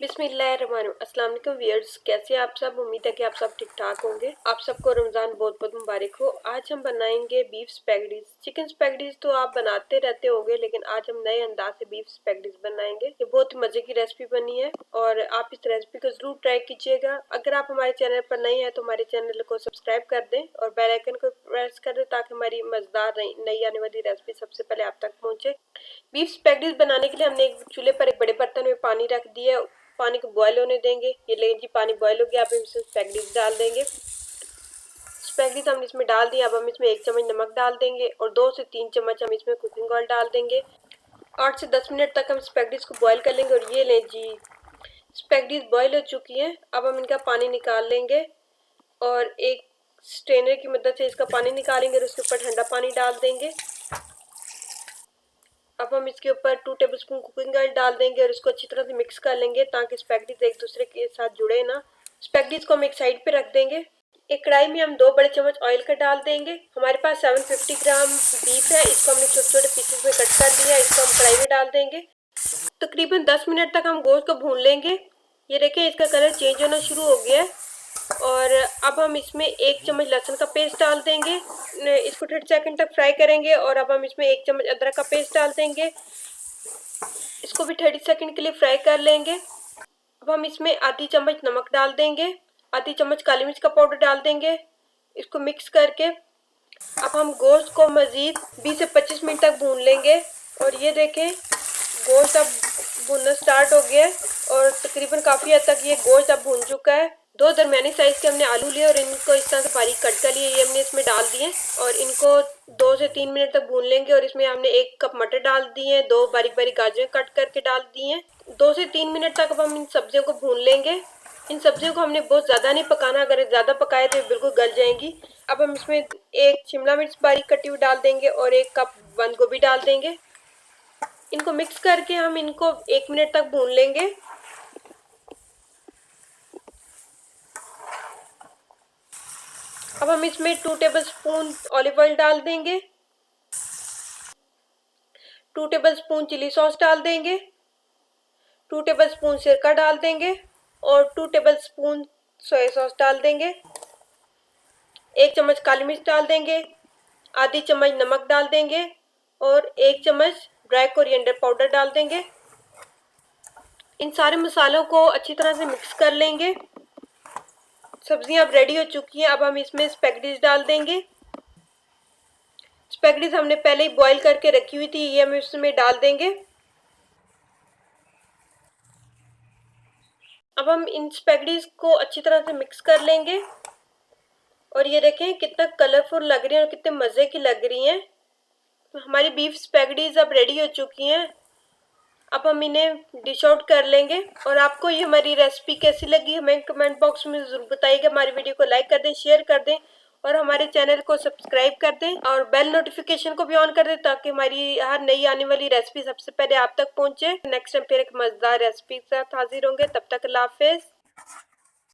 बिस्मिल्लाहिर्रहमानिर्रहीम। अस्सलाम वालेकुम व्यूअर्स, कैसे हैं आप सब। उम्मीद है कि आप सब ठीक ठाक होंगे। आप सबको रमज़ान बहुत बहुत मुबारक हो। आज हम बनाएंगे बीफ स्पैगडीज। चिकन स्पैगडीज तो आप बनाते रहते होंगे, लेकिन आज हम नए अंदाज से बीफ स्पैगडीज बनाएंगे। ये बहुत मज़े की रेसिपी बनी है और आप इस रेसिपी को ज़रूर ट्राई कीजिएगा। अगर आप हमारे चैनल पर नए हैं तो हमारे चैनल को सब्सक्राइब कर दें और बेल आइकन को प्रेस कर दें ताकि हमारी मज़ेदार नई आने वाली रेसिपी सबसे पहले आप तक पहुँचे। बीफ स्पैगडीज बनाने के लिए हमने एक चूल्हे पर एक बड़े बर्तन में पानी रख दिया है। पानी को बॉयल होने देंगे। ये लेकिन जी पानी बॉयल हो गया। अब हम इसमें स्पैगडीज डाल देंगे। स्पैगडीज हमने इसमें डाल दिया। अब हम इसमें 1 चम्मच नमक डाल देंगे और 2 से 3 चम्मच हम इसमें कुकिंग ऑयल डाल देंगे। 8 से 10 मिनट तक हम स्पैगडीज को बॉयल कर लेंगे। और ये लें जी, स्पैगडीज बॉयल हो चुकी हैं। अब हम इनका पानी निकाल लेंगे और एक स्ट्रेनर की मदद से इसका पानी निकालेंगे और उसके ऊपर ठंडा पानी डाल देंगे। अब हम इसके ऊपर 2 टेबलस्पून कुकिंग ऑयल डाल देंगे और इसको अच्छी तरह से मिक्स कर लेंगे ताकि स्पैगडीज एक दूसरे के साथ जुड़े ना। स्पैगडीज को हम एक साइड पे रख देंगे। एक कढ़ाई में हम 2 बड़े चम्मच ऑयल का डाल देंगे। हमारे पास 750 ग्राम बीफ है। इसको हमने छोटे छोटे पीसेस में कट कर लिया। इसको हम कढ़ाई में डाल देंगे। तकरीबन 10 मिनट तक हम गोश्त को भून लेंगे। ये देखिए इसका कलर चेंज होना शुरू हो गया है। और अब हम इसमें 1 चम्मच लहसुन का पेस्ट डाल देंगे। इसको 30 सेकंड तक फ्राई करेंगे। और अब हम इसमें 1 चम्मच अदरक का पेस्ट डाल देंगे। इसको भी 30 सेकंड के लिए फ्राई कर लेंगे। अब हम इसमें आधी चम्मच नमक डाल देंगे। आधी चम्मच काली मिर्च का पाउडर डाल देंगे। इसको मिक्स करके अब हम गोश्त को मज़ीद 20 से 25 मिनट तक भून लेंगे। और ये देखें गोश्त अब भुनना स्टार्ट हो गया है और तकरीबन काफ़ी हद तक ये गोश्त अब भून चुका है। 2 दरमियानी साइज़ के हमने आलू लिए और इनको इस तरह से बारीक कट कर लिए। ये हमने इसमें डाल दिए और इनको 2 से 3 मिनट तक भून लेंगे। और इसमें हमने 1 कप मटर डाल दिए हैं। 2 बारीक बारीक गाजरें कट करके डाल दी हैं। 2 से 3 मिनट तक अब हम इन सब्जियों को भून लेंगे। इन सब्जियों को हमने बहुत ज़्यादा नहीं पकाना, अगर ज़्यादा पकाए तो बिल्कुल गल जाएंगी। अब हम इसमें 1 शिमला मिर्च बारीक कटी हुई डाल देंगे और 1 कप बंद गोभी डाल देंगे। इनको मिक्स करके हम इनको 1 मिनट तक भून लेंगे। अब हम इसमें 2 टेबलस्पून ऑलिव ऑयल डाल देंगे। 2 टेबलस्पून चिली सॉस डाल देंगे। 2 टेबलस्पून सिरका डाल देंगे और 2 टेबलस्पून सोया सॉस डाल देंगे। 1 चम्मच काली मिर्च डाल देंगे। आधी चम्मच नमक डाल देंगे और 1 चम्मच ड्राई कोरिएंडर पाउडर डाल देंगे। इन सारे मसालों को अच्छी तरह से मिक्स कर लेंगे। सब्जियां अब रेडी हो चुकी हैं। अब हम इसमें स्पैगडीज डाल देंगे। स्पैगडीज हमने पहले ही बॉईल करके रखी हुई थी, ये हम इसमें डाल देंगे। अब हम इन स्पैगडीज को अच्छी तरह से मिक्स कर लेंगे। और ये देखें कितना कलरफुल लग रही है और कितने मज़े की लग रही हैं। हमारी बीफ स्पैगडीज अब रेडी हो चुकी हैं। अब हम इन्हें डिश आउट कर लेंगे। और आपको ये हमारी रेसिपी कैसी लगी हमें कमेंट बॉक्स में ज़रूर बताइएगा। हमारी वीडियो को लाइक कर दें, शेयर कर दें और हमारे चैनल को सब्सक्राइब कर दें और बेल नोटिफिकेशन को भी ऑन कर दें ताकि हमारी हर नई आने वाली रेसिपी सबसे पहले आप तक पहुंचे। नेक्स्ट टाइम फिर एक मज़ेदार रेसिपी के साथ हाजिर होंगे। तब तक अल्लाह हाफिज़।